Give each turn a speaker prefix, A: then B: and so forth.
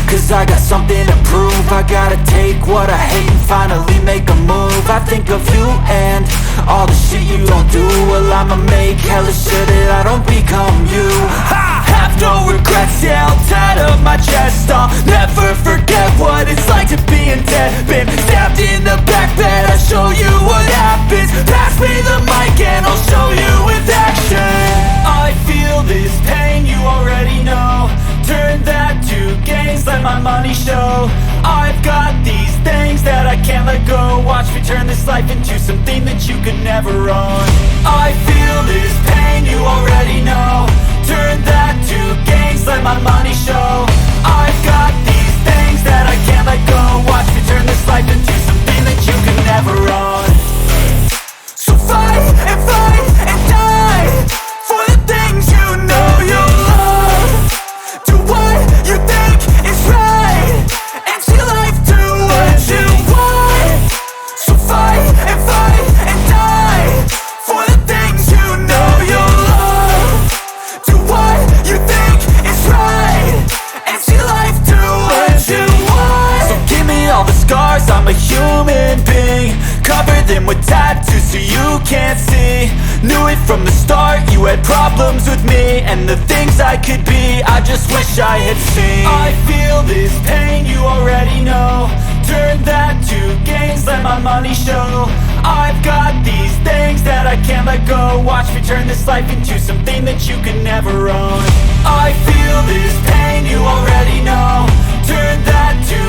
A: cause I got something to prove. I gotta take what I hate and finally make a move. I think of you and all the shit you don't do. Well, I'ma make hella sure that I don't become you. I have no regrets, yeah, I'll tattoo my chest. I'll never forget what it's like to be in debt. Been stabbed in the back bed, I'll show you what happens. Pass me the mic and I'll show you with action. I feel this pain, you already know. Turn that to gains, let my money show. I've got these things that I can't let go. Watch me turn this life into something that you could never own. I feel this pain, you already know. Turn that to gains, let my money show. I've got these things that I can't let go. Watch me turn this life into something that you could never own. So fight and die for the things you know you love. Do what you think is right and see life do what you want. So fight and die for the things you know you love. Do what you think is right and see life do what you want. So give me all the scars, I'm a human being. Cover them with tattoos so you can't see. Knew it from the start, you had problems with me and the things I could be, I just wish I had seen. I feel this pain, you already know. Turn that to gains, let my money show. I've got these things that I can't let go. Watch me turn this life into something that you can never own. I feel this pain, you already know. Turn that to